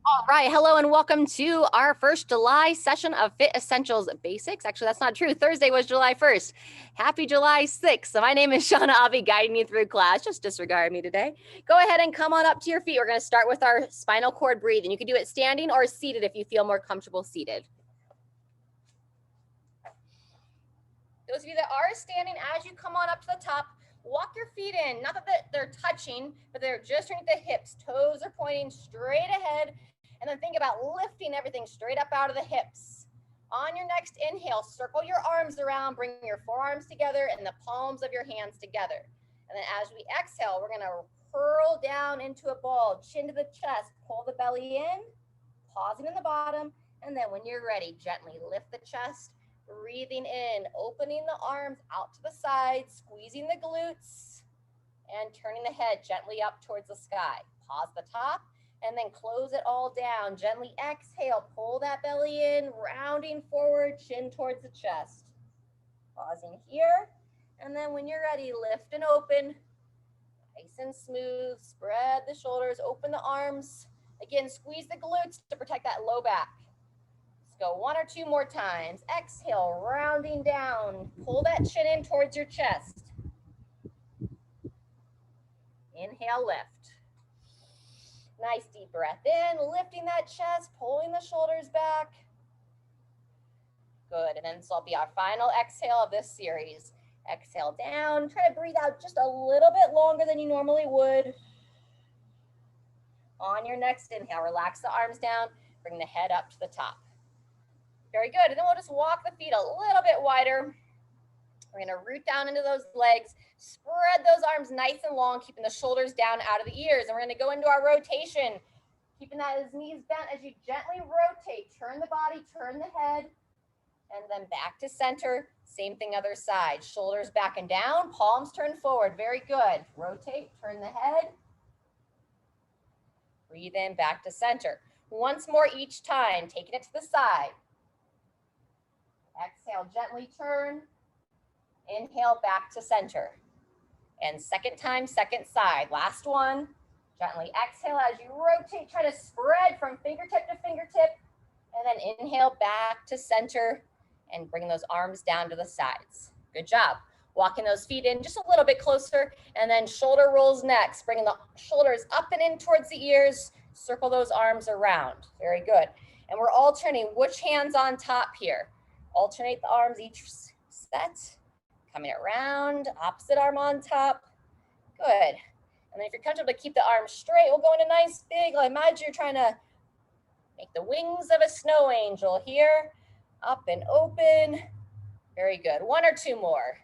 All right, hello and welcome to our first July session of Fit Essentials Basics. Actually, that's not true. Thursday was July 1st. Happy July 6th. So my name is Shauna. I'll be guiding you through class. Just disregard me today. Go ahead and come on up to your feet. We're going to start with our spinal cord breathing. You can do it standing or seated if you feel more comfortable seated. Those of you that are standing, as you come on up to the top, walk your feet in. Not that they're touching, but they're just underneath the hips. Toes are pointing straight ahead. And then think about lifting everything straight up out of the hips. On your next inhale, circle your arms around, bring your forearms together and the palms of your hands together. And then as we exhale, we're gonna curl down into a ball, chin to the chest, pull the belly in, pausing in the bottom. And then when you're ready, gently lift the chest, breathing in, opening the arms out to the side, squeezing the glutes, and turning the head gently up towards the sky. Pause the top, and then close it all down. Gently exhale, pull that belly in, rounding forward, chin towards the chest. Pausing here, and then when you're ready, lift and open. Nice and smooth, spread the shoulders, open the arms. Again, squeeze the glutes to protect that low back. Let's go one or two more times. Exhale, rounding down. Pull that chin in towards your chest. Inhale, lift. Nice deep breath in, lifting that chest, pulling the shoulders back. Good, and then this will be our final exhale of this series. Exhale down, try to breathe out just a little bit longer than you normally would. On your next inhale, relax the arms down, bring the head up to the top. Very good, and then we'll just walk the feet a little bit wider. We're gonna root down into those legs, spread those arms nice and long, keeping the shoulders down out of the ears. And we're gonna go into our rotation, keeping those knees bent as you gently rotate. Turn the body, turn the head, and then back to center. Same thing other side. Shoulders back and down, palms turn forward. Very good. Rotate, turn the head. Breathe in, back to center. Once more each time, taking it to the side. Exhale, gently turn. Inhale, back to center. And second time, second side. Last one. Gently exhale as you rotate. Try to spread from fingertip to fingertip. And then inhale back to center and bring those arms down to the sides. Good job. Walking those feet in just a little bit closer. And then shoulder rolls next. Bringing the shoulders up and in towards the ears. Circle those arms around. Very good. And we're alternating which hand's on top here. Alternate the arms each set. Coming around, opposite arm on top. Good. And then if you're comfortable to keep the arms straight, we'll go into nice big, like imagine you're trying to make the wings of a snow angel here. Up and open. Very good. One or two more.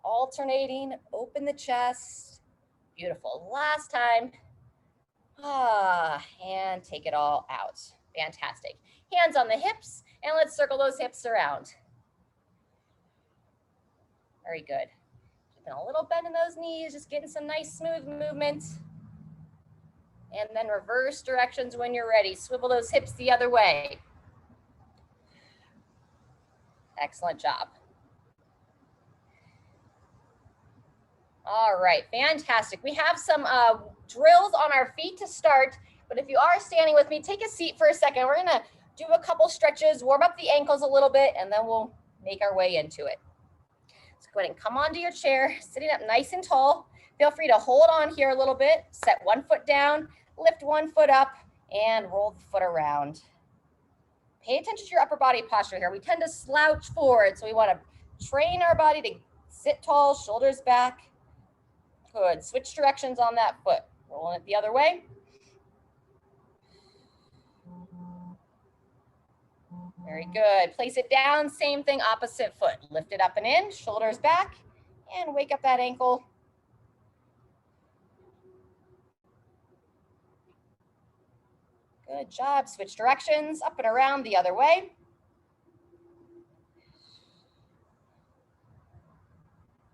Alternating, open the chest. Beautiful. Last time. And take it all out. Fantastic. Hands on the hips, and let's circle those hips around. Very good. Keeping a little bend in those knees, just getting some nice smooth movement. And then reverse directions when you're ready. Swivel those hips the other way. Excellent job. All right, fantastic. We have some drills on our feet to start, but if you are standing with me, take a seat for a second. We're gonna do a couple stretches, warm up the ankles a little bit, and then we'll make our way into it. Go ahead and come onto your chair, sitting up nice and tall. Feel free to hold on here a little bit. Set one foot down, lift one foot up, and roll the foot around. Pay attention to your upper body posture here. We tend to slouch forward, so we want to train our body to sit tall, shoulders back. Good. Switch directions on that foot. Rolling it the other way. Very good. Place it down, same thing, opposite foot. Lift it up and in, shoulders back, and wake up that ankle. Good job. Switch directions, up and around the other way.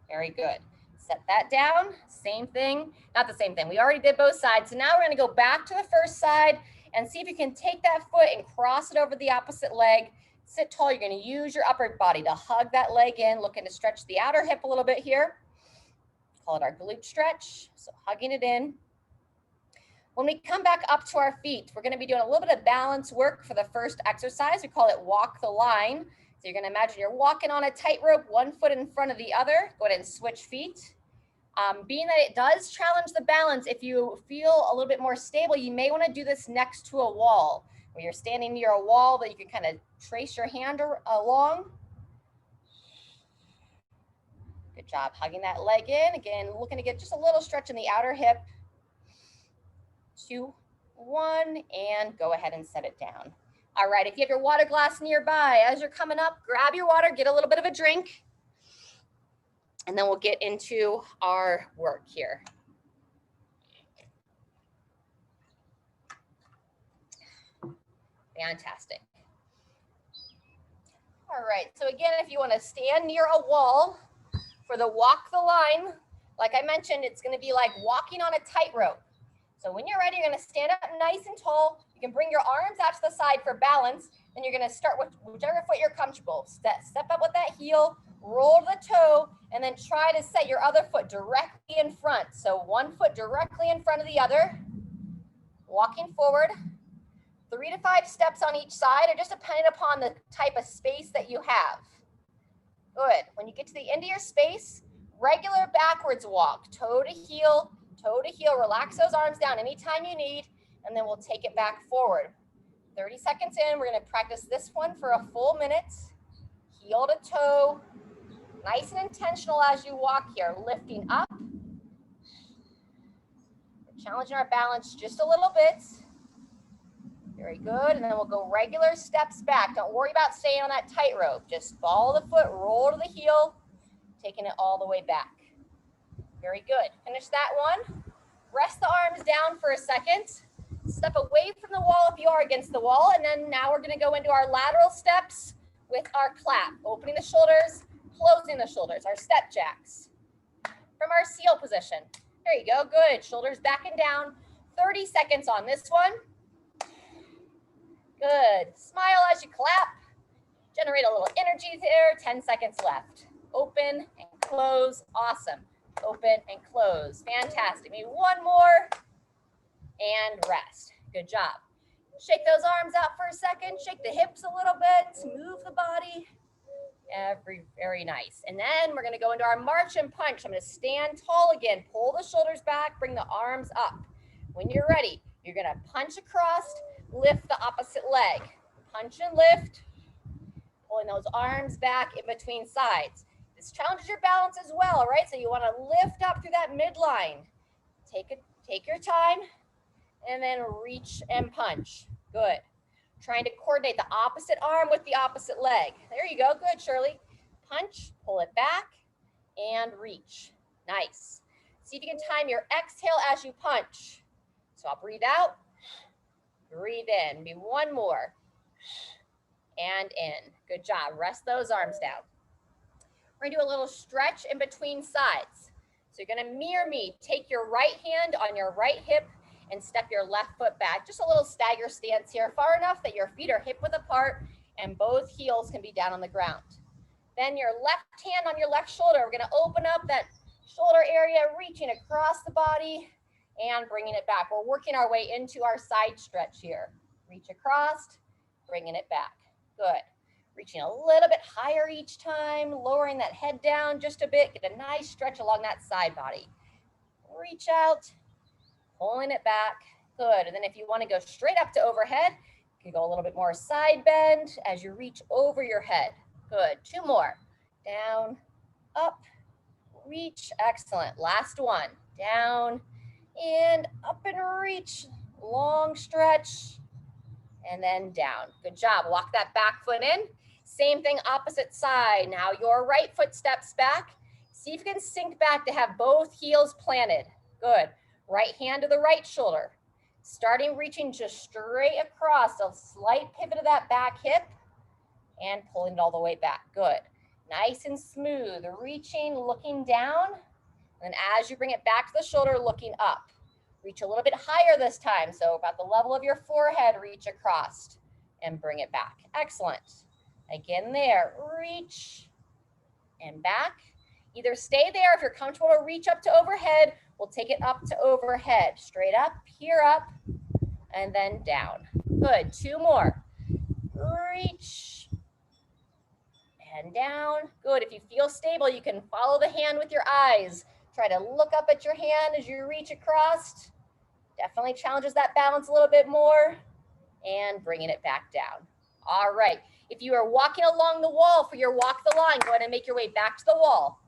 Very good. Set that down, same thing, not the same thing. We already did both sides. So now we're gonna go back to the first side and see if you can take that foot and cross it over the opposite leg. Sit tall, you're gonna use your upper body to hug that leg in, looking to stretch the outer hip a little bit here. Call it our glute stretch, so hugging it in. When we come back up to our feet, we're gonna be doing a little bit of balance work for the first exercise. We call it walk the line. So you're gonna imagine you're walking on a tightrope, one foot in front of the other. Go ahead and switch feet. Being that it does challenge the balance, if you feel a little bit more stable, you may wanna do this next to a wall, where you're standing near a wall that you can kind of trace your hand along. Good job, hugging that leg in. Again, looking to get just a little stretch in the outer hip. 2, 1, and go ahead and set it down. All right, if you have your water glass nearby, as you're coming up, grab your water, get a little bit of a drink, and then we'll get into our work here. Fantastic. All right, so again, if you want to stand near a wall for the walk the line, like I mentioned, it's going to be like walking on a tightrope. So when you're ready, you're going to stand up nice and tall. You can bring your arms out to the side for balance. Then you're going to start with whichever foot you're comfortable. Step up with that heel, roll the toe, and then try to set your other foot directly in front. So one foot directly in front of the other, walking forward. 3 to 5 steps on each side, or just depending upon the type of space that you have. Good. When you get to the end of your space, regular backwards walk, toe to heel, relax those arms down anytime you need, and then we'll take it back forward. 30 seconds in, we're gonna practice this one for a full minute. Heel to toe, nice and intentional as you walk here, lifting up. We're challenging our balance just a little bit. Very good, and then we'll go regular steps back. Don't worry about staying on that tightrope. Just follow the foot, roll to the heel, taking it all the way back. Very good. Finish that one. Rest the arms down for a second. Step away from the wall if you are against the wall, and then now we're gonna go into our lateral steps with our clap. Opening the shoulders, closing the shoulders, our step jacks. From our seal position. There you go, good. Shoulders back and down. 30 seconds on this one. Good. Smile as you clap. Generate a little energy there. 10 seconds left. Open and close. Awesome. Open and close. Fantastic. Maybe one more. And rest. Good job. Shake those arms out for a second. Shake the hips a little bit. Move the body. Very nice. And then we're going to go into our march and punch. I'm going to stand tall again. Pull the shoulders back. Bring the arms up. When you're ready, you're going to punch across. Lift the opposite leg. Punch and lift. Pulling those arms back in between sides. This challenges your balance as well, right? So you want to lift up through that midline. Take your time, and then reach and punch. Good. Trying to coordinate the opposite arm with the opposite leg. There you go. Good, Shirley. Punch, pull it back, and reach. Nice. See if you can time your exhale as you punch. So I'll breathe out. Breathe in. Maybe one more. And in. Good job. Rest those arms down. We're going to do a little stretch in between sides. So you're going to mirror me. Take your right hand on your right hip and step your left foot back. Just a little stagger stance here, far enough that your feet are hip width apart and both heels can be down on the ground. Then your left hand on your left shoulder. We're going to open up that shoulder area, reaching across the body and bringing it back. We're working our way into our side stretch here. Reach across, bringing it back. Good. Reaching a little bit higher each time, lowering that head down just a bit. Get a nice stretch along that side body. Reach out, pulling it back. Good. And then if you want to go straight up to overhead, you can go a little bit more side bend as you reach over your head. Good. 2 more. Down, up, reach. Excellent. Last one. Down and up and reach. Long stretch. And then down. Good job. Walk that back foot in. Same thing, opposite side. Now your right foot steps back. See if you can sink back to have both heels planted. Good. Right hand to the right shoulder. Starting reaching just straight across. A slight pivot of that back hip and pulling it all the way back. Good. Nice and smooth. Reaching, looking down. And as you bring it back to the shoulder, looking up. Reach a little bit higher this time. So about the level of your forehead, reach across and bring it back. Excellent. Again there, reach and back. Either stay there if you're comfortable to reach up to overhead. We'll take it up to overhead. Straight up, here up, and then down. Good. 2 more. Reach and down. Good. If you feel stable, you can follow the hand with your eyes. Try to look up at your hand as you reach across. Definitely challenges that balance a little bit more. And bringing it back down. All right. If you are walking along the wall for your walk the line, go ahead and make your way back to the wall.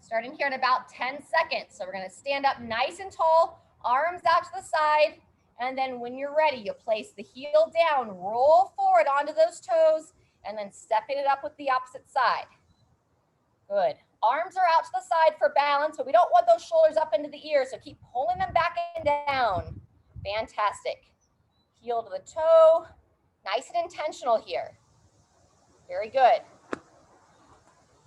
Starting here in about 10 seconds. So we're going to stand up nice and tall, arms out to the side. And then when you're ready, you'll place the heel down, roll forward onto those toes, and then stepping it up with the opposite side. Good. Arms are out to the side for balance, but we don't want those shoulders up into the ears, so keep pulling them back and down. Fantastic. Heel to the toe. Nice and intentional here. Very good.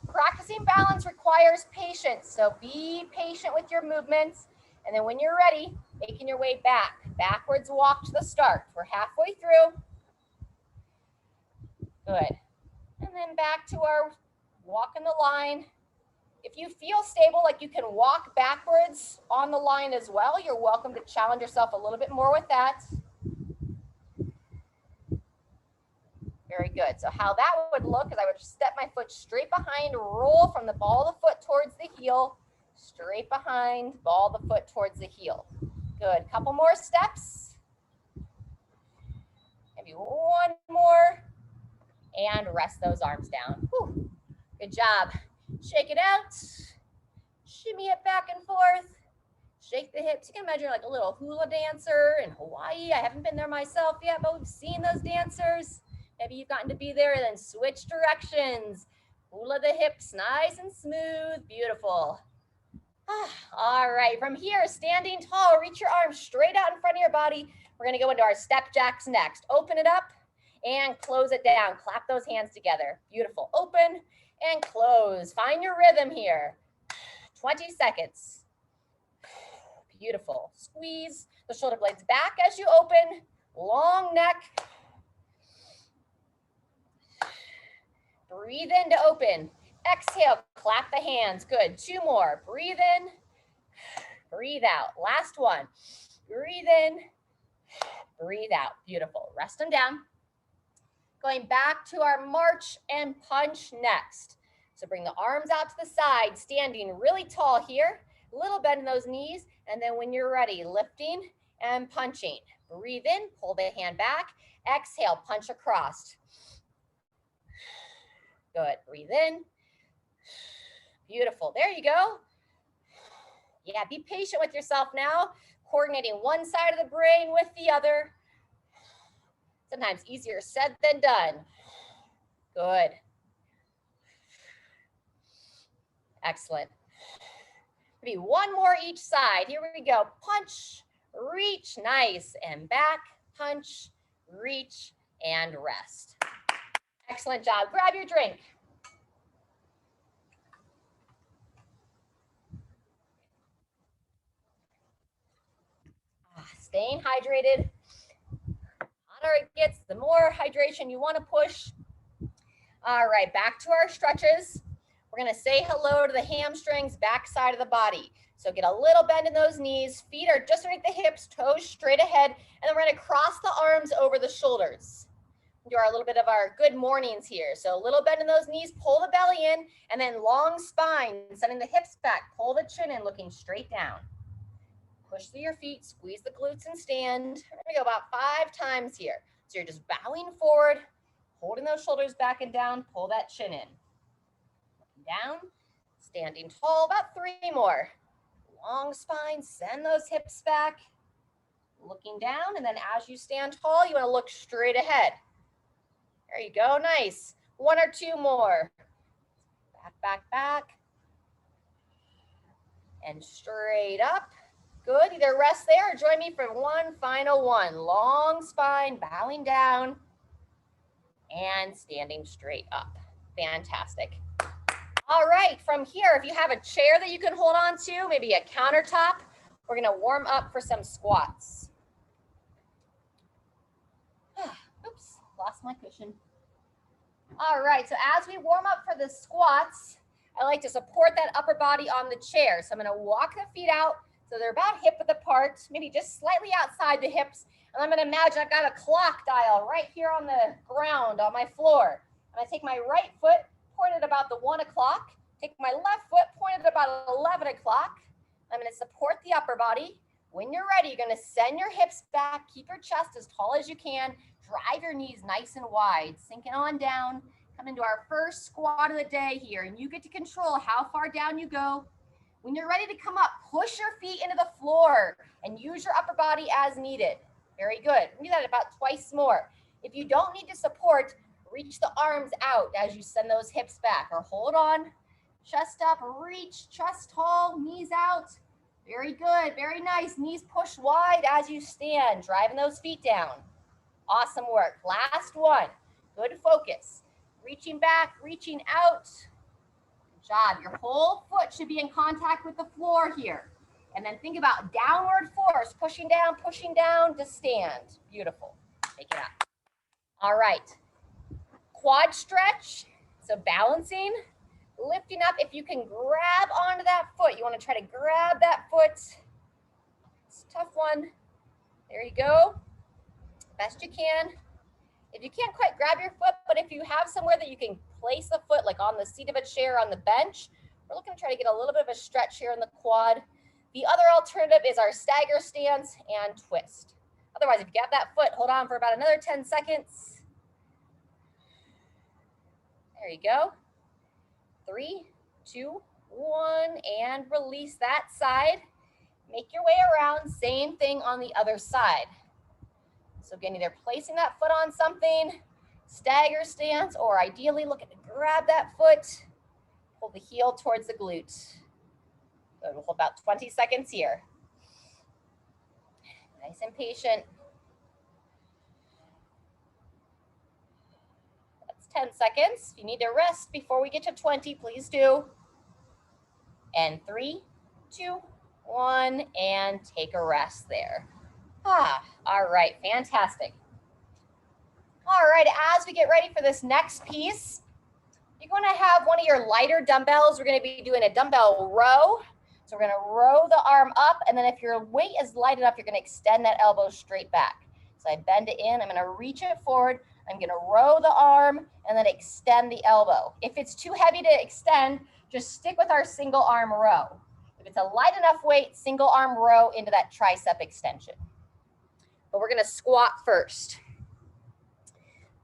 Practicing balance requires patience, so be patient with your movements. And then when you're ready, making your way back. Backwards walk to the start. We're halfway through. Good. And then back to our walk in the line. If you feel stable, like you can walk backwards on the line as well, you're welcome to challenge yourself a little bit more with that. Very good. So how that would look is I would step my foot straight behind, roll from the ball of the foot towards the heel, straight behind, ball of the foot towards the heel. Good. Couple more steps. Maybe one more. And rest those arms down. Whew. Good job. Shake it out. Shimmy it back and forth. Shake the hips. You can imagine like a little hula dancer in Hawaii. I haven't been there myself yet, but we've seen those dancers. Maybe you've gotten to be there, and then switch directions. Hula the hips, nice and smooth. Beautiful. All right, from here, standing tall, reach your arms straight out in front of your body. We're gonna go into our step jacks next. Open it up and close it down. Clap those hands together. Beautiful. Open and close. Find your rhythm here. 20 seconds. Beautiful. Squeeze the shoulder blades back as you open. Long neck. Breathe in to open. Exhale, clap the hands. Good. 2 more. Breathe in. Breathe out. Last one. Breathe in. Breathe out. Beautiful. Rest them down. Going back to our march and punch next. So bring the arms out to the side, standing really tall here. Little bend in those knees. And then when you're ready, lifting and punching. Breathe in, pull the hand back. Exhale, punch across. Good. Breathe in. Beautiful. There you go. Yeah, be patient with yourself now. Coordinating one side of the brain with the other. Sometimes easier said than done. Good. Excellent. Maybe one more each side. Here we go. Punch, reach, nice, and back. Punch, reach, and rest. Excellent job. Grab your drink. Staying hydrated. The hotter it gets, the more hydration you want to push. All right, back to our stretches. We're going to say hello to the hamstrings, back side of the body. So get a little bend in those knees. Feet are just underneath the hips, toes straight ahead. And then we're going to cross the arms over the shoulders. Do a little bit of our good mornings here. So a little bend in those knees, pull the belly in, and then long spine, sending the hips back, pull the chin in, looking straight down. Push through your feet, squeeze the glutes and stand. We're gonna go about 5 times here. So you're just bowing forward, holding those shoulders back and down, pull that chin in. Looking down, standing tall, about 3 more. Long spine, send those hips back. Looking down, and then as you stand tall, you wanna look straight ahead. There you go, nice. 1 or 2 more. Back, back, back. And straight up. Good, either rest there or join me for one final one. Long spine, bowing down, and standing straight up. Fantastic. All right, from here, if you have a chair that you can hold on to, maybe a countertop, we're gonna warm up for some squats. Oops, lost my cushion. All right, so as we warm up for the squats, I like to support that upper body on the chair. So I'm gonna walk the feet out so they're about hip width apart, maybe just slightly outside the hips. And I'm gonna imagine I've got a clock dial right here on the ground, on my floor. I'm gonna take my right foot, point it about the 1 o'clock, take my left foot, point it about 11 o'clock. I'm gonna support the upper body. When you're ready, you're gonna send your hips back, keep your chest as tall as you can, drive your knees nice and wide, sinking on down. Come into our first squat of the day here, and you get to control how far down you go. When you're ready to come up, push your feet into the floor and use your upper body as needed. Very good. Do that about twice more. If you don't need to support, reach the arms out as you send those hips back, or hold on, chest up, reach, chest tall, knees out. Very good, very nice. Knees push wide as you stand, driving those feet down. Awesome work. Last one. Good focus. Reaching back, reaching out. Good job. Your whole foot should be in contact with the floor here. And then think about downward force, pushing down to stand. Beautiful. Take it up. All right. Quad stretch. So balancing, lifting up. If you can grab onto that foot, you want to try to grab that foot. It's a tough one. There you go. Best you can. If you can't quite grab your foot, but if you have somewhere that you can place the foot, like on the seat of a chair, on the bench, we're looking to try to get a little bit of a stretch here in the quad. The other alternative is our stagger stance and twist. Otherwise, if you got that foot, hold on for about another 10 seconds. There you go. 3, 2, 1, and release that side. Make your way around, same thing on the other side. So again, either placing that foot on something, stagger stance, or ideally looking to grab that foot, pull the heel towards the glute. Good, we'll hold about 20 seconds here. Nice and patient. That's 10 seconds. If you need to rest before we get to 20, please do. And 3, 2, 1, and take a rest there. All right, fantastic. All right, as we get ready for this next piece, you're going to have one of your lighter dumbbells. We're going to be doing a dumbbell row. So we're going to row the arm up, and then if your weight is light enough, you're going to extend that elbow straight back. So I bend it in, I'm going to reach it forward, I'm going to row the arm, and then extend the elbow. If it's too heavy to extend, just stick with our single arm row. If it's a light enough weight, single arm row into that tricep extension. But we're going to squat first.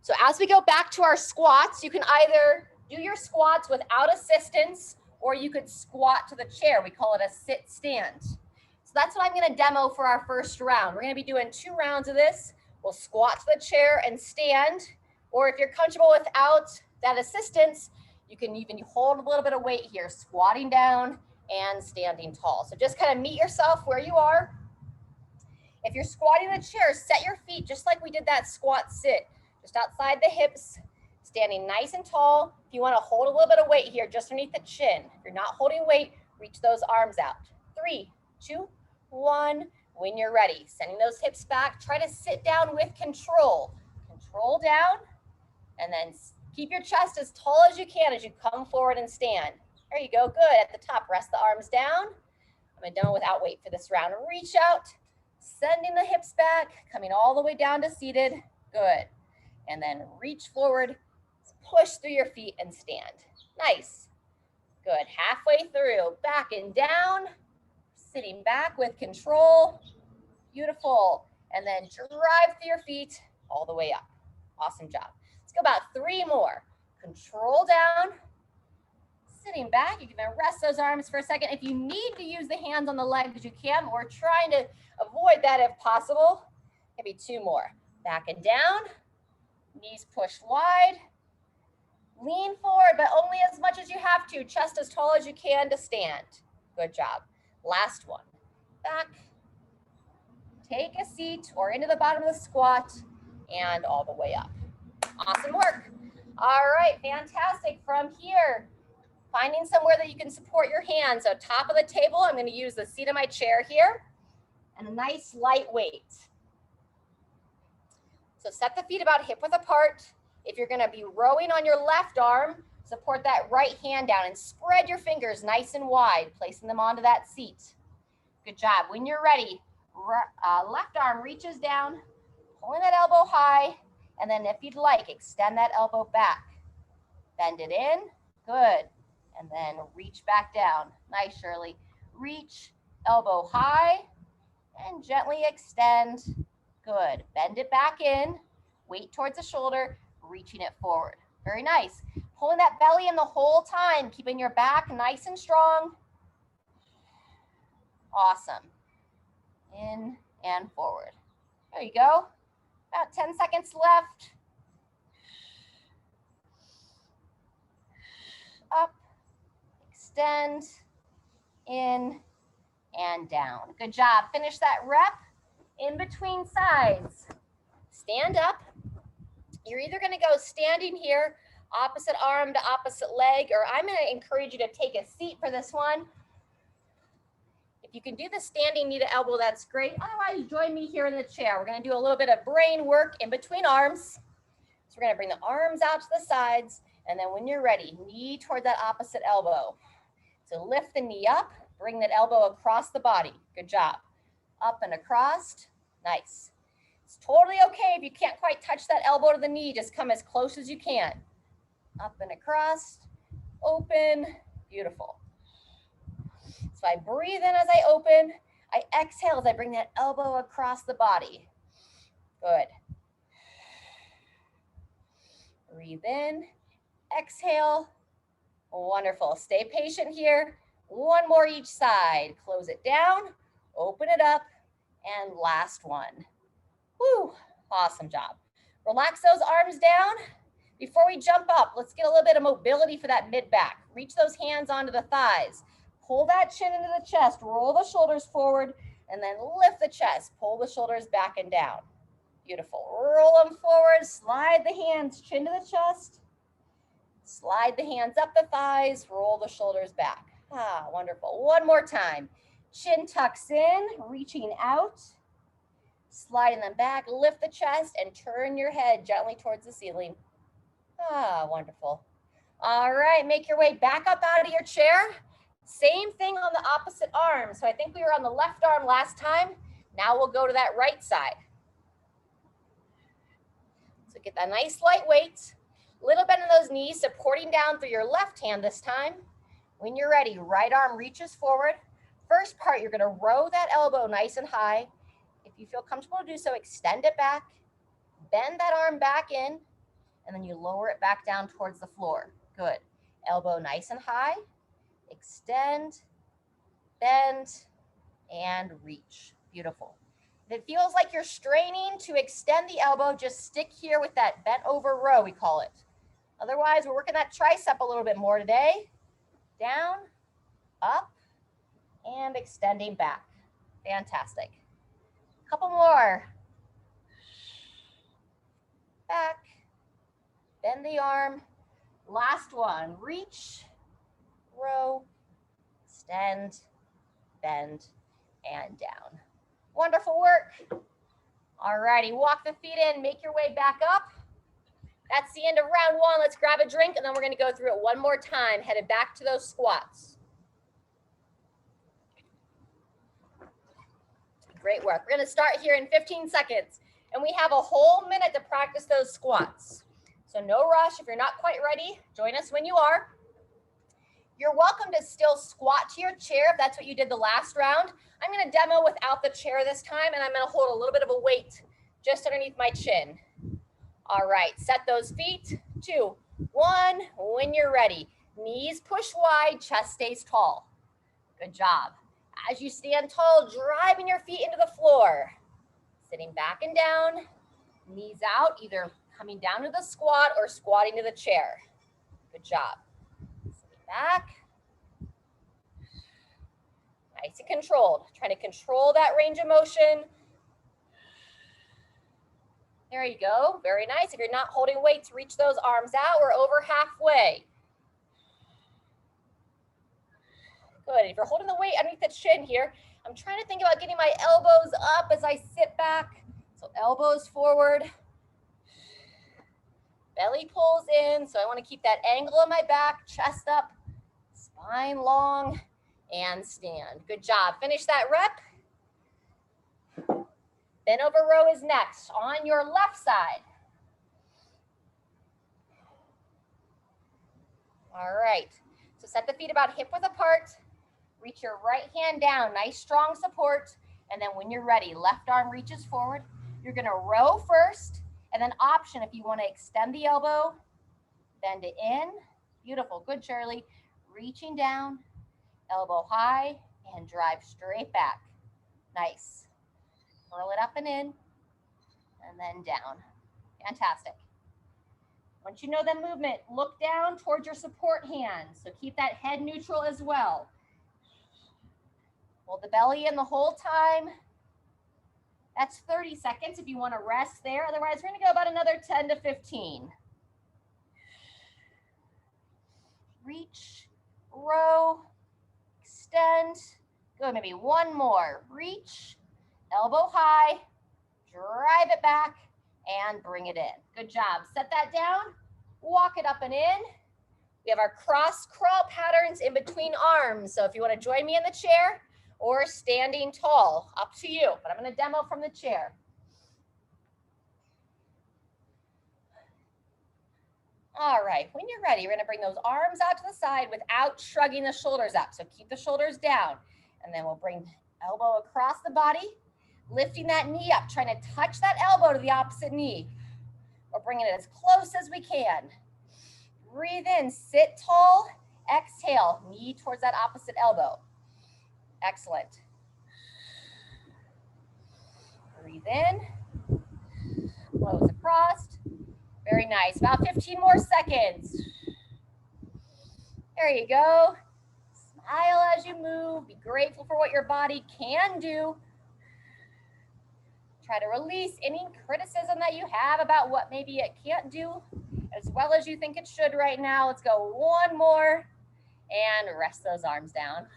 So as we go back to our squats, you can either do your squats without assistance, or you could squat to the chair. We call it a sit stand. So that's what I'm going to demo for our first round. We're going to be doing 2 rounds of this. We'll squat to the chair and stand, or if you're comfortable without that assistance, you can even hold a little bit of weight here, squatting down and standing tall. So just kind of meet yourself where you are. If you're squatting in the chair, set your feet just like we did that squat sit, just outside the hips, standing nice and tall. If you want to hold a little bit of weight here, just underneath the chin. If you're not holding weight, reach those arms out. 3, 2, 1. When you're ready, sending those hips back. Try to sit down with control. Control down, and then keep your chest as tall as you can as you come forward and stand. There you go. Good. At the top, rest the arms down. I'm done without weight for this round. Reach out, sending the hips back, coming all the way down to seated. Good. And then reach forward, push through your feet and stand. Nice. Good. Halfway through, back and down, sitting back with control. Beautiful. And then drive through your feet all the way up. Awesome job. Let's go about 3 more. Control down, sitting back. You can rest those arms for a second. If you need to use the hands on the legs, you can. We're trying to avoid that if possible. Maybe 2 more. Back and down. Knees pushed wide. Lean forward, but only as much as you have to. Chest as tall as you can to stand. Good job. Last one. Back. Take a seat or into the bottom of the squat and all the way up. Awesome work. All right, fantastic. From here, finding somewhere that you can support your hands. So top of the table, I'm going to use the seat of my chair here and a nice light weight. So set the feet about hip width apart. If you're going to be rowing on your left arm, Support that right hand down and spread your fingers nice and wide, placing them onto that seat. Good job. When you're ready, left arm reaches down, pulling that elbow high, and then if you'd like, extend that elbow back. Bend it in, good. And then reach back down. Nice, Shirley. Reach, elbow high, and gently extend. Good. Bend it back in, weight towards the shoulder, reaching it forward. Very nice. Pulling that belly in the whole time, keeping your back nice and strong. Awesome. In and forward. There you go. About 10 seconds left. Up, extend, in, and down. Good job. Finish that rep in between sides. Stand up. You're either going to go standing here, opposite arm to opposite leg, or I'm going to encourage you to take a seat for this one. If you can do the standing knee to elbow, that's great. Otherwise, join me here in the chair. We're going to do a little bit of brain work in between arms. So we're going to bring the arms out to the sides, and then when you're ready, knee toward that opposite elbow. So lift the knee up, bring that elbow across the body. Good job. Up and across. Nice. It's totally okay if you can't quite touch that elbow to the knee. Just come as close as you can. Up and across. Open. Beautiful. So I breathe in as I open. I exhale as I bring that elbow across the body. Good. Breathe in. Exhale. Wonderful. Stay patient here. One more each side. Close it down. Open it up. And last one. Woo, awesome job. Relax those arms down. Before we jump up, let's get a little bit of mobility for that mid-back. Reach those hands onto the thighs. Pull that chin into the chest. Roll the shoulders forward, and then lift the chest. Pull the shoulders back and down. Beautiful. Roll them forward. Slide the hands, chin to the chest. Slide the hands up the thighs. Roll the shoulders back. Ah, wonderful. One more time. Chin tucks in, reaching out. Sliding them back, lift the chest, and turn your head gently towards the ceiling. Ah, wonderful. All right, make your way back up out of your chair. Same thing on the opposite arm. So I think we were on the left arm last time. Now we'll go to that right side. So get that nice light weight. Little bend in those knees, supporting down through your left hand this time. When you're ready, right arm reaches forward. First part, you're gonna row that elbow nice and high. If you feel comfortable to do so, extend it back, bend that arm back in, and then you lower it back down towards the floor. Good. Elbow nice and high, extend, bend, and reach. Beautiful. If it feels like you're straining to extend the elbow, just stick here with that bent over row, we call it. Otherwise, we're working that tricep a little bit more today. Down, up, and extending back. Fantastic. Couple more. Back, bend the arm. Last one, reach, row, extend, bend, and down. Wonderful work. All righty, walk the feet in, make your way back up. That's the end of round one. Let's grab a drink, and then we're gonna go through it one more time, headed back to those squats. Great work. We're gonna start here in 15 seconds, and we have a whole minute to practice those squats. So no rush. If you're not quite ready, join us when you are. You're welcome to still squat to your chair if that's what you did the last round. I'm gonna demo without the chair this time, and I'm gonna hold a little bit of a weight just underneath my chin. All right, set those feet. 2, 1, when you're ready. Knees push wide, chest stays tall. Good job. As you stand tall, driving your feet into the floor. Sitting back and down, knees out, either coming down to the squat or squatting to the chair. Good job. Sitting back. Nice and controlled. Trying to control that range of motion. There you go. Very nice. If you're not holding weights, reach those arms out. We're over halfway. Good. If you're holding the weight underneath the chin here, I'm trying to think about getting my elbows up as I sit back. So elbows forward. Belly pulls in, so I want to keep that angle in my back, chest up, spine long, and stand. Good job. Finish that rep. Bent over row is next on your left side. All right, so set the feet about hip width apart. Reach your right hand down, nice strong support. And then when you're ready, left arm reaches forward. You're gonna row first, and then option if you wanna extend the elbow, bend it in. Beautiful, good, Shirley. Reaching down, elbow high, and drive straight back. Nice. Curl it up and in, and then down. Fantastic. Once you know the movement, look down towards your support hand. So keep that head neutral as well. Hold the belly in the whole time. That's 30 seconds if you want to rest there. Otherwise, we're going to go about another 10 to 15. Reach, row, extend. Good, maybe one more. Reach, elbow high, drive it back, and bring it in. Good job. Set that down, walk it up and in. We have our cross crawl patterns in between arms. So if you want to join me in the chair or standing tall, up to you. But I'm going to demo from the chair. All right, when you're ready, you're going to bring those arms out to the side without shrugging the shoulders up. So keep the shoulders down. And then we'll bring elbow across the body, lifting that knee up, trying to touch that elbow to the opposite knee. We're bringing it as close as we can. Breathe in, sit tall, exhale, knee towards that opposite elbow. Excellent. Breathe in, close across. Very nice, about 15 more seconds. There you go. Smile as you move, be grateful for what your body can do. Try to release any criticism that you have about what maybe it can't do as well as you think it should right now. Let's go one more and rest those arms down.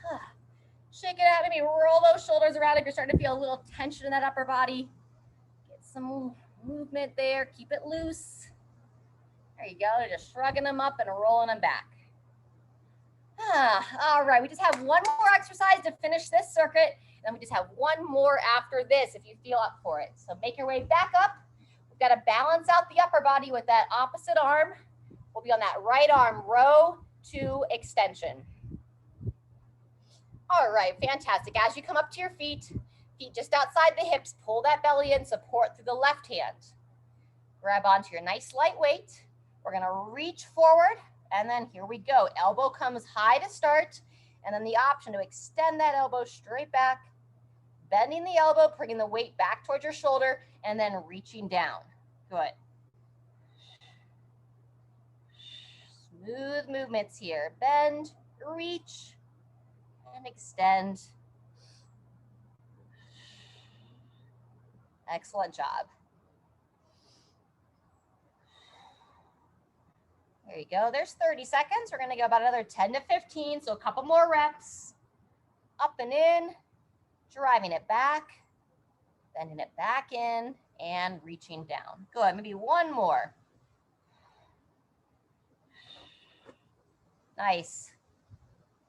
Shake it out, maybe roll those shoulders around if you're starting to feel a little tension in that upper body. Get some movement there, keep it loose. There you go, just shrugging them up and rolling them back. All right, we just have one more exercise to finish this circuit. Then we just have one more after this if you feel up for it. So make your way back up. We've got to balance out the upper body with that opposite arm. We'll be on that right arm, row to extension. All right, fantastic. As you come up to your feet just outside the hips, pull that belly in, support through the left hand. Grab onto your nice light weight. We're gonna reach forward, and then here we go. Elbow comes high to start, and then the option to extend that elbow straight back, bending the elbow, bringing the weight back towards your shoulder, and then reaching down. Good. Smooth movements here. Bend, reach, and extend. Excellent job. There you go. There's 30 seconds. We're going to go about another 10 to 15, so a couple more reps. Up and in, driving it back, bending it back in, and reaching down. Good. Maybe one more. Nice.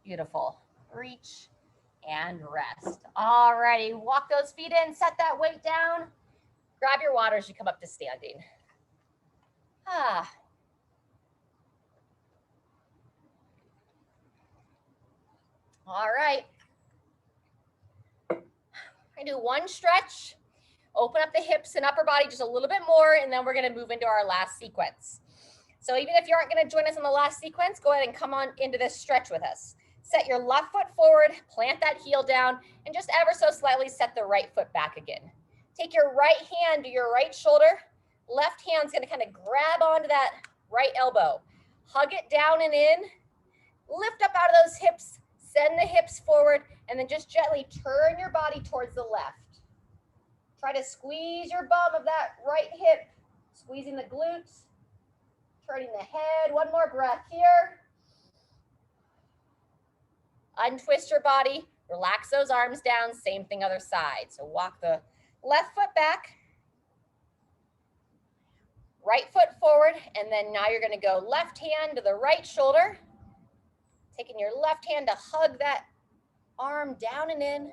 Beautiful. Reach and rest. All righty. Walk those feet in. Set that weight down. Grab your water as you come up to standing. All right. I do one stretch, open up the hips and upper body just a little bit more, and then we're going to move into our last sequence. So even if you aren't going to join us in the last sequence, go ahead and come on into this stretch with us. Set your left foot forward, plant that heel down, and just ever so slightly set the right foot back again. Take your right hand to your right shoulder. Left hand's going to kind of grab onto that right elbow. Hug it down and in. Lift up out of those hips. Send the hips forward, and then just gently turn your body towards the left. Try to squeeze your bum of that right hip, squeezing the glutes, turning the head. One more breath here. Untwist your body, relax those arms down, same thing other side. So walk the left foot back. Right foot forward, and then now you're gonna go left hand to the right shoulder, taking your left hand to hug that arm down and in,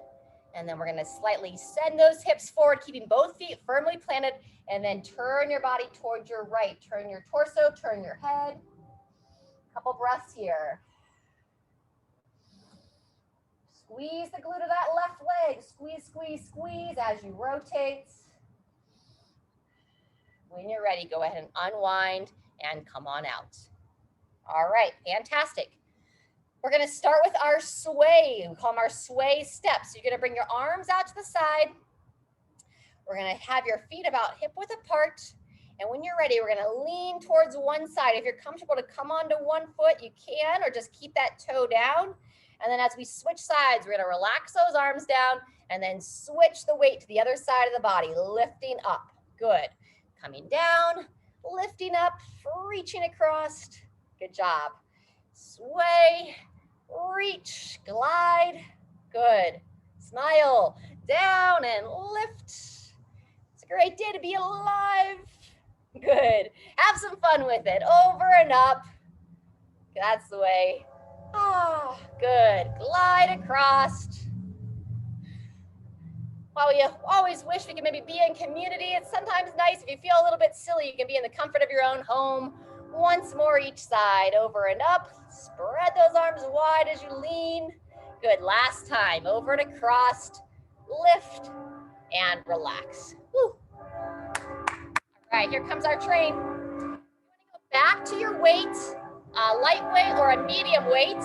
and then we're gonna slightly send those hips forward, keeping both feet firmly planted, and then turn your body towards your right. Turn your torso, turn your head. Couple breaths here. Squeeze the glute of that left leg. Squeeze, squeeze, squeeze as you rotate. When you're ready, go ahead and unwind and come on out. All right, fantastic. We're gonna start with our sway. We call them our sway steps. You're gonna bring your arms out to the side. We're gonna have your feet about hip width apart. And when you're ready, we're gonna lean towards one side. If you're comfortable to come onto one foot, you can, or just keep that toe down. And then as we switch sides, we're gonna relax those arms down and then switch the weight to the other side of the body, lifting up. Good. Coming down, lifting up, reaching across. Good job. Sway, reach, glide. Good. Smile, down and lift. It's a great day to be alive. Good. Have some fun with it. Over and up. That's the way. Ah, good. Glide across. While we always wish we could maybe be in community, it's sometimes nice if you feel a little bit silly, you can be in the comfort of your own home. Once more each side, over and up. Spread those arms wide as you lean. Good, last time, over and across. Lift and relax. Woo. All right, here comes our train. You want to go back to your weight, lightweight or a medium weight.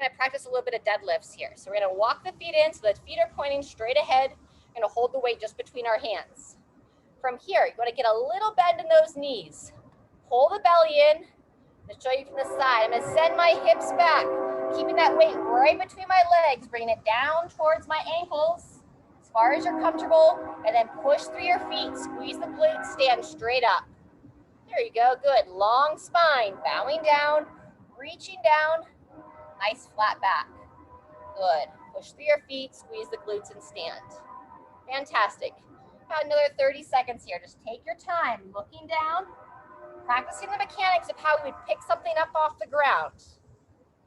We're gonna practice a little bit of deadlifts here. So we're gonna walk the feet in so the feet are pointing straight ahead. We're gonna hold the weight just between our hands. From here, you wanna get a little bend in those knees. Pull the belly in. I'm gonna show you from the side. I'm gonna send my hips back, keeping that weight right between my legs, bringing it down towards my ankles, as far as you're comfortable, and then push through your feet. Squeeze the glutes, stand straight up. There you go, good. Long spine, bowing down, reaching down. Nice flat back. Good. Push through your feet, squeeze the glutes, and stand. Fantastic. About another 30 seconds here. Just take your time, looking down, practicing the mechanics of how we would pick something up off the ground.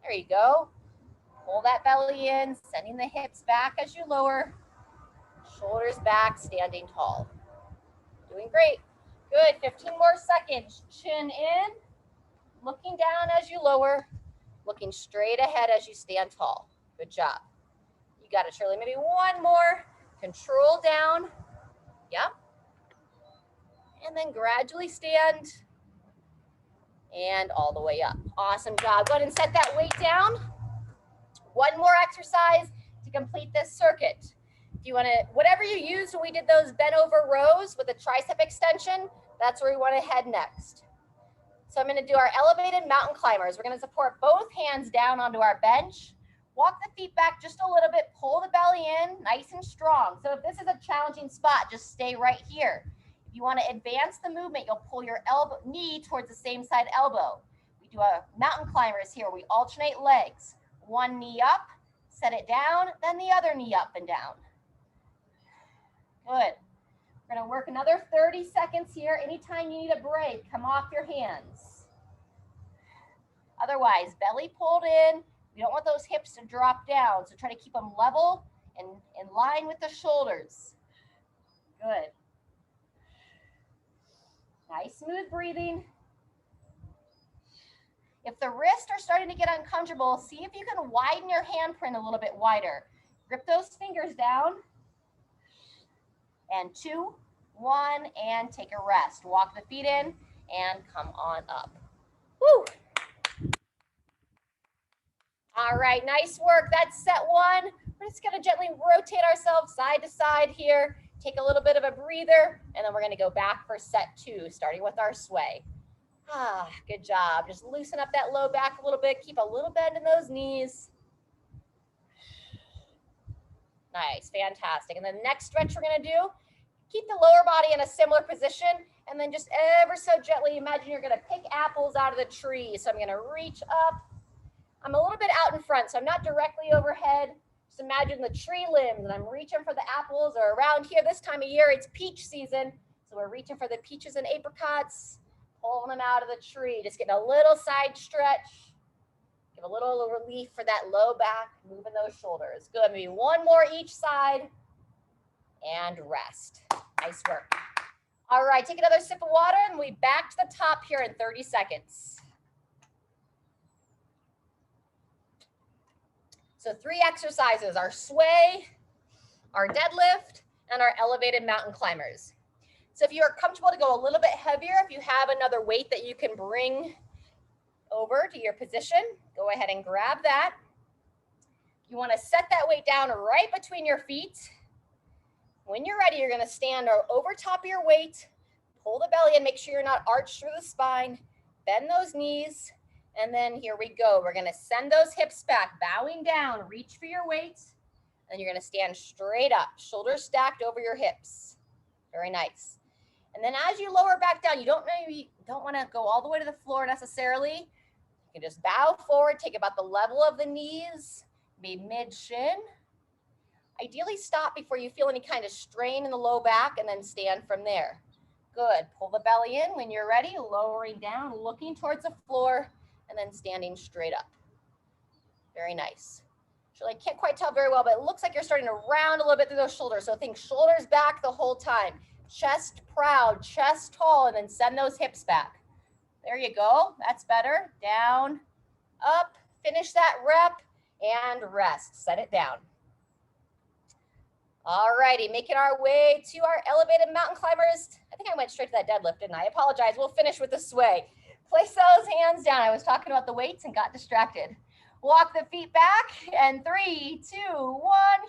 There you go. Pull that belly in, sending the hips back as you lower. Shoulders back, standing tall. Doing great. Good. 15 more seconds. Chin in, looking down as you lower. Looking straight ahead as you stand tall. Good job. You got it, Shirley. Maybe one more. Control down. Yep. And then gradually stand. And all the way up. Awesome job. Go ahead and set that weight down. One more exercise to complete this circuit. If you want to, whatever you used when we did those bent over rows with a tricep extension, that's where we want to head next. So I'm going to do our elevated mountain climbers. We're going to support both hands down onto our bench. Walk the feet back just a little bit. Pull the belly in, nice and strong. So if this is a challenging spot, just stay right here. If you want to advance the movement, you'll pull your knee towards the same side elbow. We do a mountain climbers here. We alternate legs. One knee up, set it down, then the other knee up and down. Good. We're going to work another 30 seconds here. Anytime you need a break, come off your hands. Otherwise, belly pulled in. We don't want those hips to drop down, so try to keep them level and in line with the shoulders. Good. Nice, smooth breathing. If the wrists are starting to get uncomfortable, see if you can widen your handprint a little bit wider. Grip those fingers down. And 2, 1, and take a rest. Walk the feet in and come on up. Woo! All right, nice work. That's set 1. We're just gonna gently rotate ourselves side to side here. Take a little bit of a breather, and then we're gonna go back for set 2, starting with our sway. Ah, good job. Just loosen up that low back a little bit. Keep a little bend in those knees. Nice, fantastic. And then the next stretch we're gonna do, keep the lower body in a similar position, and then just ever so gently, imagine you're gonna pick apples out of the tree. So I'm gonna reach up. I'm a little bit out in front, so I'm not directly overhead. Just imagine the tree limbs, and I'm reaching for the apples, or around here this time of year, it's peach season. So we're reaching for the peaches and apricots, pulling them out of the tree, just getting a little side stretch. Give a little relief for that low back, moving those shoulders. Good, maybe one more each side, and rest. Nice work. All right, take another sip of water, and we'll be back to the top here in 30 seconds. So 3 exercises, our sway, our deadlift, and our elevated mountain climbers. So if you are comfortable to go a little bit heavier, if you have another weight that you can bring over to your position, go ahead and grab that. You want to set that weight down right between your feet. When you're ready, you're going to stand over top of your weight, pull the belly in, make sure you're not arched through the spine, bend those knees, and then here we go. We're going to send those hips back, bowing down, reach for your weight, and you're going to stand straight up, shoulders stacked over your hips. Very nice. And then as you lower back down, you don't want to go all the way to the floor necessarily. You can just bow forward, take about the level of the knees, be mid-shin. Ideally stop before you feel any kind of strain in the low back and then stand from there. Good, pull the belly in when you're ready, lowering down, looking towards the floor, and then standing straight up. Very nice. I can't quite tell very well, but it looks like you're starting to round a little bit through those shoulders. So think shoulders back the whole time. Chest proud, chest tall, and then send those hips back. There you go. That's better. Down, up, finish that rep, and rest. Set it down. All righty, making our way to our elevated mountain climbers. I think I went straight to that deadlift, didn't I? I apologize. We'll finish with the sway. Place those hands down. I was talking about the weights and got distracted. Walk the feet back, and 3, 2, 1,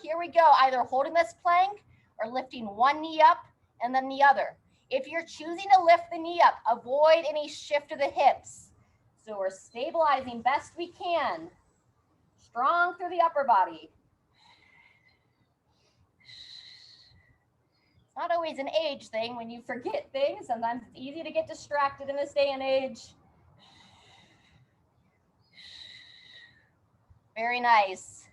here we go. Either holding this plank or lifting one knee up and then the other. If you're choosing to lift the knee up, avoid any shift of the hips. So we're stabilizing best we can. Strong through the upper body. It's not always an age thing. When you forget things, sometimes it's easy to get distracted in this day and age. Very nice.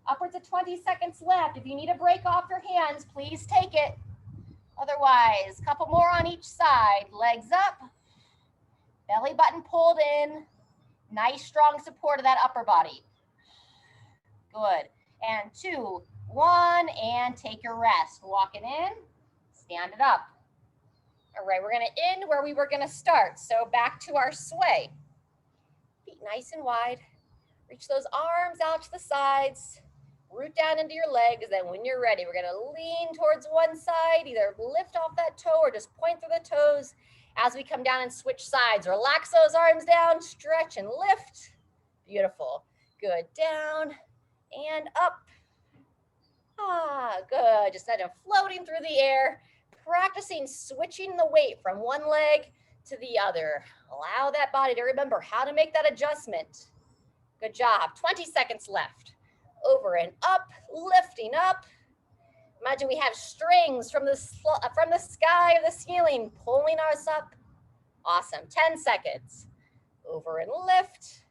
Upwards of 20 seconds left. If you need a break off your hands, please take it. Otherwise, a couple more on each side. Legs up, belly button pulled in. Nice strong support of that upper body. Good. And 2, 1, and take your rest. Walk it in, stand it up. All right, we're gonna end where we were gonna start. So back to our sway. Feet nice and wide. Reach those arms out to the sides. Root down into your legs. Then when you're ready, we're gonna lean towards one side, either lift off that toe or just point through the toes as we come down and switch sides. Relax those arms down, stretch and lift. Beautiful. Good, down and up. Ah, good, just kind of floating through the air, practicing switching the weight from one leg to the other. Allow that body to remember how to make that adjustment. Good job. 20 seconds left. Over and up, lifting up. Imagine we have strings from the sky or the ceiling pulling us up. Awesome. 10 seconds. Over and lift.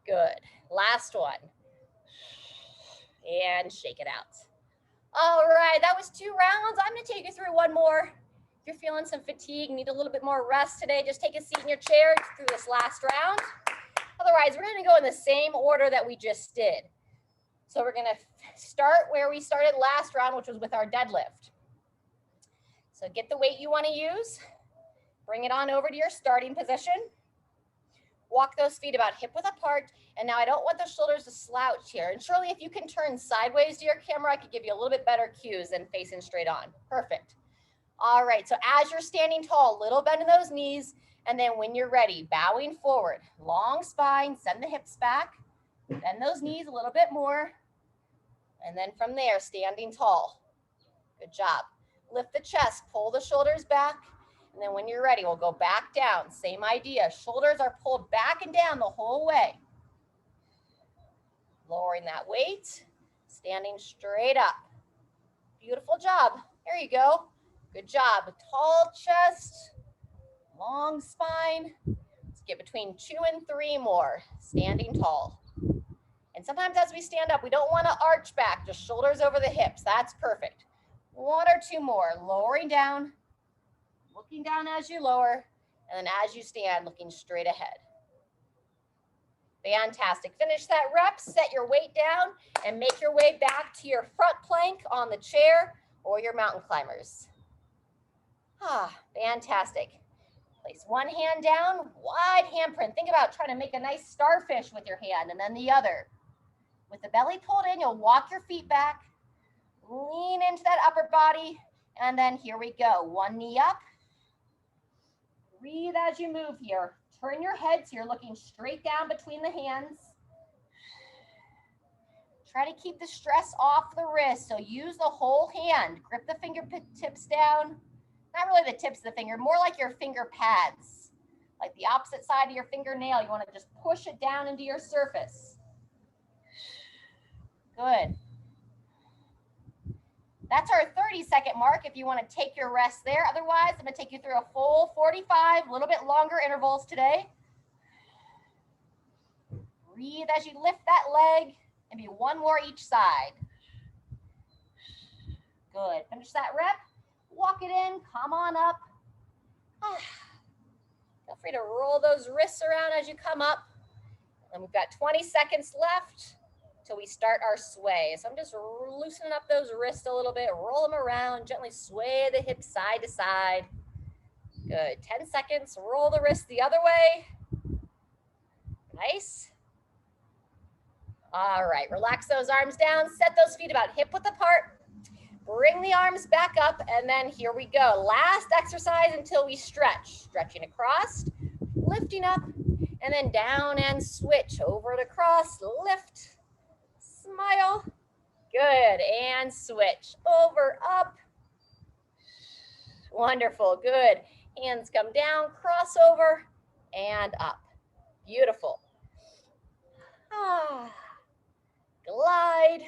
Good. Last one. And shake it out. All right, that was 2 rounds. I'm going to take you through one more. If you're feeling some fatigue, need a little bit more rest today, just take a seat in your chair through this last round. Otherwise, we're going to go in the same order that we just did. So we're going to start where we started last round, which was with our deadlift. So get the weight you want to use. Bring it on over to your starting position. Walk those feet about hip width apart. And now I don't want the shoulders to slouch here. And Shirley, if you can turn sideways to your camera, I could give you a little bit better cues than facing straight on. Perfect. All right, so as you're standing tall, little bend in those knees. And then when you're ready, bowing forward, long spine, send the hips back, bend those knees a little bit more. And then from there, standing tall. Good job. Lift the chest, pull the shoulders back. And then when you're ready, we'll go back down. Same idea. Shoulders are pulled back and down the whole way. Lowering that weight, standing straight up. Beautiful job. There you go. Good job. Tall chest, long spine. Let's get between 2 and 3 more. Standing tall. And sometimes as we stand up, we don't want to arch back, just shoulders over the hips. That's perfect. 1 or 2 more, lowering down, looking down as you lower, and then as you stand, looking straight ahead. Fantastic. Finish that rep, set your weight down, and make your way back to your front plank on the chair or your mountain climbers. Fantastic. Place one hand down, wide handprint. Think about trying to make a nice starfish with your hand, and then the other. With the belly pulled in, you'll walk your feet back, lean into that upper body, and then here we go. One knee up. Breathe as you move here. Turn your head so you're looking straight down between the hands. Try to keep the stress off the wrist, so use the whole hand. Grip the fingertips down. Not really the tips of the finger, more like your finger pads. Like the opposite side of your fingernail, you want to just push it down into your surface. Good. That's our 30-second mark if you want to take your rest there. Otherwise, I'm going to take you through a full 45, a little bit longer intervals today. Breathe as you lift that leg. Maybe one more each side. Good. Finish that rep. Walk it in. Come on up. Feel free to roll those wrists around as you come up. And we've got 20 seconds left till we start our sway. So I'm just loosening up those wrists a little bit. Roll them around. Gently sway the hips side to side. Good. 10 seconds. Roll the wrists the other way. Nice. All right. Relax those arms down. Set those feet about hip width apart. Bring the arms back up, and then here we go. Last exercise until we stretch. Stretching across, lifting up, and then down and switch. Over and across, lift, smile. Good, and switch. Over, up. Wonderful, good. Hands come down, crossover, and up. Beautiful. Glide.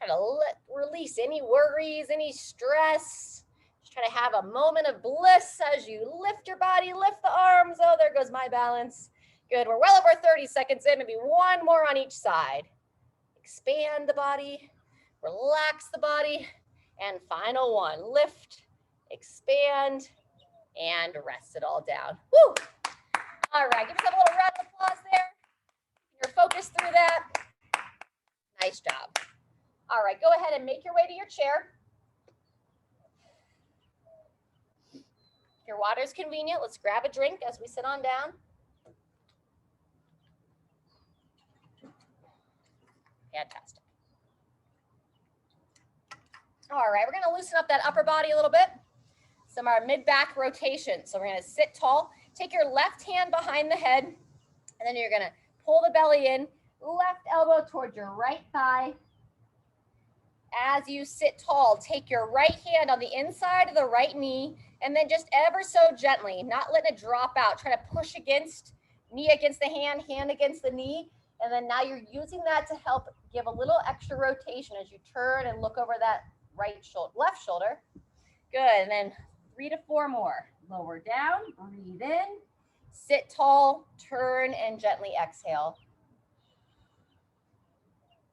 Try to release any worries, any stress. Just try to have a moment of bliss as you lift your body, lift the arms. Oh, there goes my balance. Good, we're well over 30 seconds in. Maybe one more on each side. Expand the body, relax the body, and final one. Lift, expand, and rest it all down. Woo! All right, give yourself a little round of applause there. You're focused through that. Nice job. All right, go ahead and make your way to your chair. If your water is convenient, let's grab a drink as we sit on down. Fantastic. All right, we're gonna loosen up that upper body a little bit. Some of our mid-back rotation. So we're gonna sit tall, take your left hand behind the head, and then you're gonna pull the belly in, left elbow towards your right thigh. As you sit tall, take your right hand on the inside of the right knee, and then just ever so gently, not letting it drop out. Try to push against, knee against the hand, hand against the knee. And then now you're using that to help give a little extra rotation as you turn and look over that right shoulder, left shoulder. Good, and then 3 to 4 more. Lower down, breathe in, sit tall, turn, and gently exhale.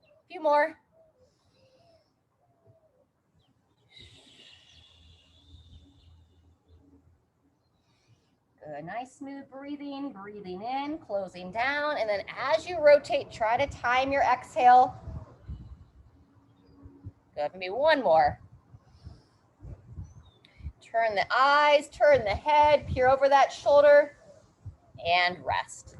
A few more. Good, nice smooth breathing, breathing in, closing down, and then as you rotate, try to time your exhale. Good, maybe one more. Turn the eyes, turn the head, peer over that shoulder, and rest.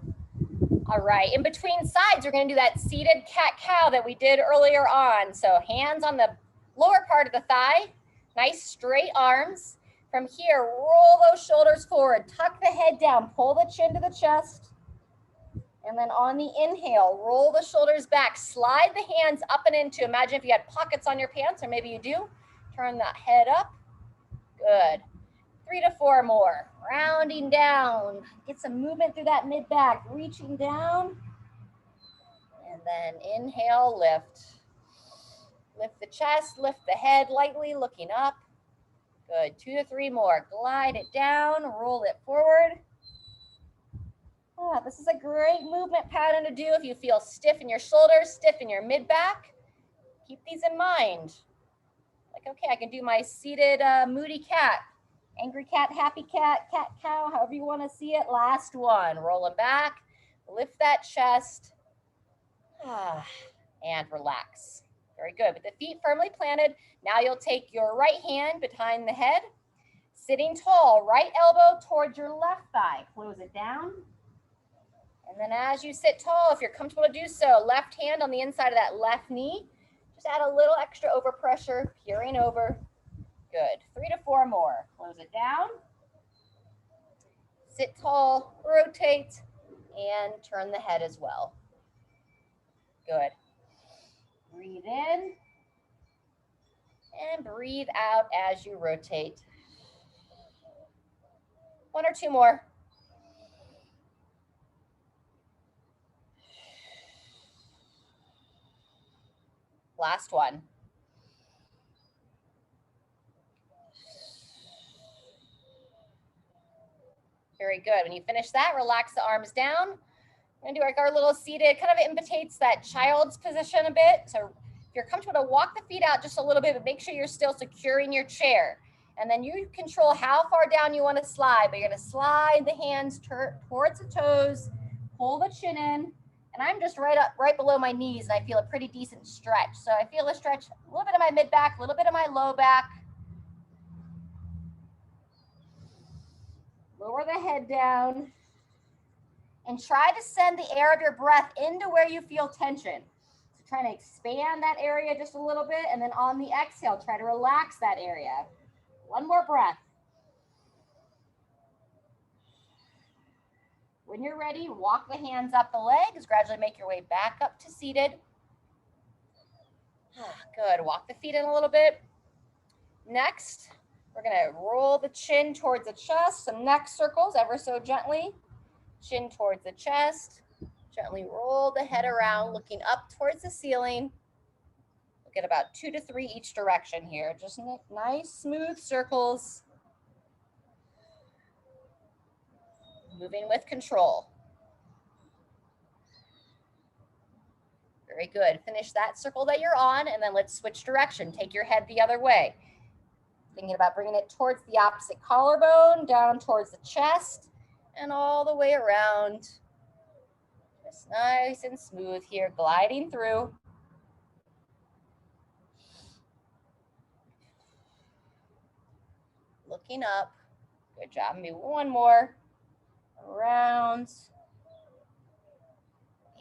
All right, in between sides, we're gonna do that seated cat-cow that we did earlier on. So hands on the lower part of the thigh, nice straight arms. From here, roll those shoulders forward, tuck the head down, pull the chin to the chest. And then on the inhale, roll the shoulders back, slide the hands up and into. Imagine if you had pockets on your pants, or maybe you do. Turn that head up. Good. 3 to 4 more. Rounding down. Get some movement through that mid-back, reaching down. And then inhale, lift. Lift the chest, lift the head lightly, looking up. Good, 2 to 3 more. Glide it down, roll it forward. This is a great movement pattern to do if you feel stiff in your shoulders, stiff in your mid-back. Keep these in mind. Like, okay, I can do my seated moody cat, angry cat, happy cat, cat, cow, however you want to see it. Last one. Rolling back. Lift that chest. And relax. Very good. With the feet firmly planted, now you'll take your right hand behind the head. Sitting tall, right elbow towards your left thigh. Close it down. And then as you sit tall, if you're comfortable to do so, left hand on the inside of that left knee. Just add a little extra overpressure, peering over. Good. 3 to 4 more. Close it down. Sit tall, rotate, and turn the head as well. Good. Breathe in. And breathe out as you rotate. 1 or 2 more. Last one. Very good. When you finish that, relax the arms down. We're gonna do like our little seated, kind of imitates that child's position a bit. So if you're comfortable to walk the feet out just a little bit, but make sure you're still securing your chair. And then you control how far down you want to slide, but you're gonna slide the hands towards the toes, pull the chin in, and I'm just right below my knees, and I feel a pretty decent stretch. So I feel a stretch, a little bit of my mid back, a little bit of my low back. Lower the head down. And try to send the air of your breath into where you feel tension. So trying to expand that area just a little bit, and then on the exhale, try to relax that area. 1 more breath. When you're ready, walk the hands up the legs, gradually make your way back up to seated. Good, walk the feet in a little bit. Next, we're gonna roll the chin towards the chest, some neck circles ever so gently. Chin towards the chest. Gently roll the head around, looking up towards the ceiling. We'll get about 2 to 3 each direction here. Just nice, smooth circles. Moving with control. Very good. Finish that circle that you're on, and then let's switch direction. Take your head the other way. Thinking about bringing it towards the opposite collarbone, down towards the chest, and all the way around. Just nice and smooth here, gliding through. Looking up. Good job. Maybe 1 more. Around.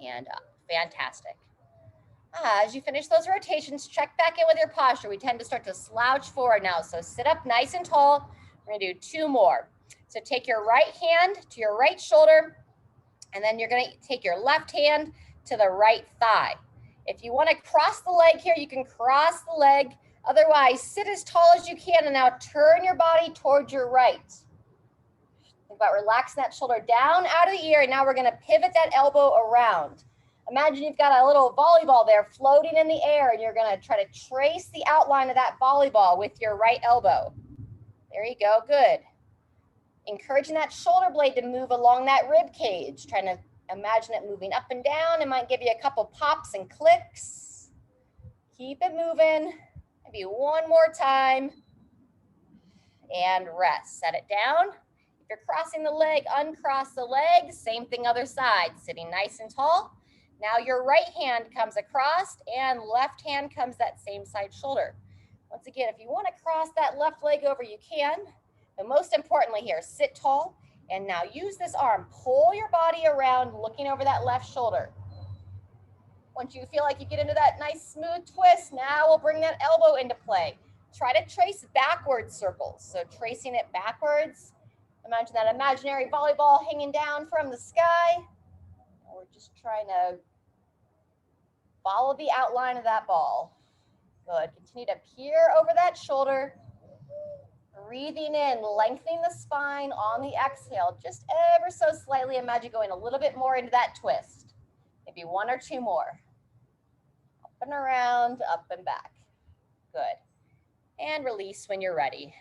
And up. Fantastic. As you finish those rotations, check back in with your posture. We tend to start to slouch forward now. So sit up nice and tall. We're going to do 2 more. So take your right hand to your right shoulder, and then you're going to take your left hand to the right thigh. If you want to cross the leg here, you can cross the leg. Otherwise, sit as tall as you can, and now turn your body towards your right. Think about relaxing that shoulder down out of the ear, and now we're going to pivot that elbow around. Imagine you've got a little volleyball there floating in the air, and you're going to try to trace the outline of that volleyball with your right elbow. There you go. Good. Encouraging that shoulder blade to move along that rib cage. Trying to imagine it moving up and down. It might give you a couple pops and clicks. Keep it moving. Maybe 1 more time. And rest. Set it down. If you're crossing the leg, uncross the leg. Same thing other side. Sitting nice and tall. Now your right hand comes across, and left hand comes that same side shoulder. Once again, if you want to cross that left leg over, you can. But most importantly here, sit tall, and now use this arm. Pull your body around, looking over that left shoulder. Once you feel like you get into that nice smooth twist, now we'll bring that elbow into play. Try to trace backwards circles. So tracing it backwards. Imagine that imaginary volleyball hanging down from the sky. We're just trying to follow the outline of that ball. Good. Continue to peer over that shoulder. Breathing in, lengthening the spine on the exhale, just ever so slightly. Imagine going a little bit more into that twist. Maybe 1 or 2 more. Up and around, up and back. Good. And release when you're ready.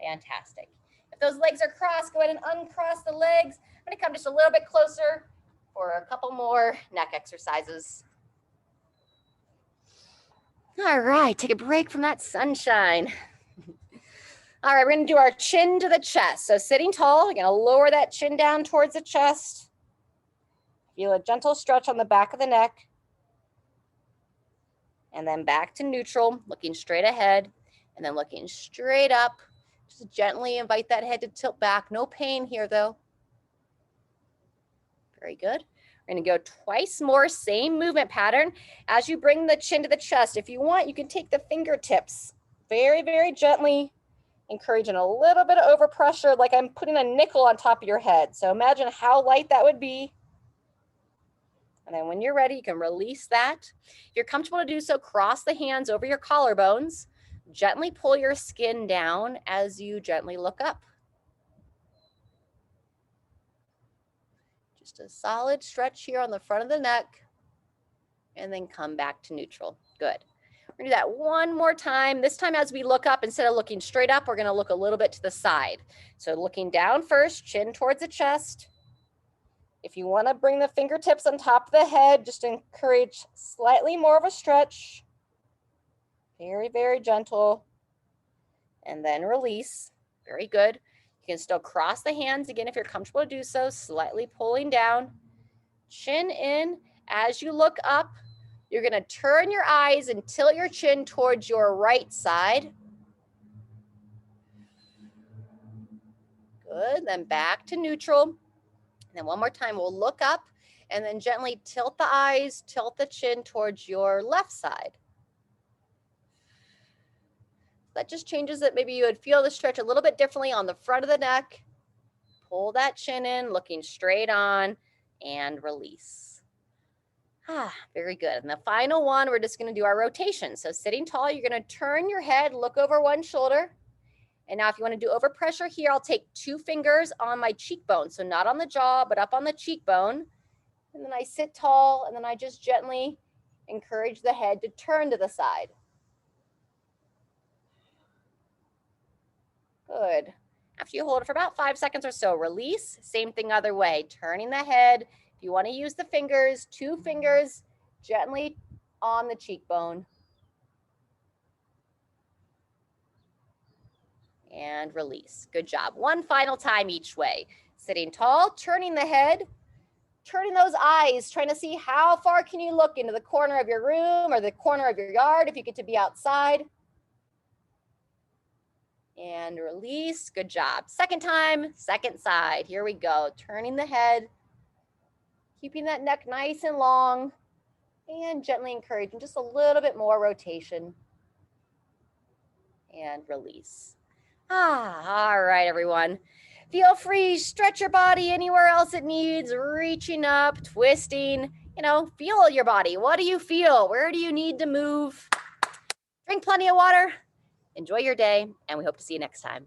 Fantastic. If those legs are crossed, go ahead and uncross the legs. I'm going to come just a little bit closer for a couple more neck exercises. All right, take a break from that sunshine. All right, we're gonna do our chin to the chest. So sitting tall, you're gonna lower that chin down towards the chest. Feel a gentle stretch on the back of the neck. And then back to neutral, looking straight ahead, and then looking straight up. Just gently invite that head to tilt back. No pain here though. Very good. We're gonna go twice more, same movement pattern. As you bring the chin to the chest, if you want, you can take the fingertips very, very gently, encouraging a little bit of overpressure, like I'm putting a nickel on top of your head. So imagine how light that would be. And then when you're ready, you can release that. If you're comfortable to do so, cross the hands over your collarbones. Gently pull your skin down as you gently look up. Just a solid stretch here on the front of the neck. And then come back to neutral. Good. We're gonna do that one more time. This time as we look up, instead of looking straight up, we're gonna look a little bit to the side. So looking down first, chin towards the chest. If you wanna bring the fingertips on top of the head, just encourage slightly more of a stretch. Very, very gentle. And then release. Very good. You can still cross the hands again if you're comfortable to do so, slightly pulling down. Chin in. As you look up, you're gonna turn your eyes and tilt your chin towards your right side. Good, then back to neutral. And then one more time, we'll look up and then gently tilt the eyes, tilt the chin towards your left side. That just changes it. Maybe you would feel the stretch a little bit differently on the front of the neck. Pull that chin in, looking straight on, and release. Very good. And the final one, we're just going to do our rotation. So sitting tall, you're going to turn your head, look over one shoulder. And now if you want to do overpressure here, I'll take 2 fingers on my cheekbone. So not on the jaw, but up on the cheekbone. And then I sit tall, and then I just gently encourage the head to turn to the side. Good. After you hold it for about 5 seconds or so, release. Same thing other way, turning the head. If you want to use the fingers, 2 fingers gently on the cheekbone. And release. Good job. One final time each way. Sitting tall, turning the head, turning those eyes, trying to see how far can you look into the corner of your room or the corner of your yard if you get to be outside. And release. Good job. Second time, second side. Here we go. Turning the head, keeping that neck nice and long, and gently encouraging just a little bit more rotation. And release. All right, everyone. Feel free, stretch your body anywhere else it needs, reaching up, twisting, feel your body. What do you feel? Where do you need to move? Drink plenty of water. Enjoy your day, and we hope to see you next time.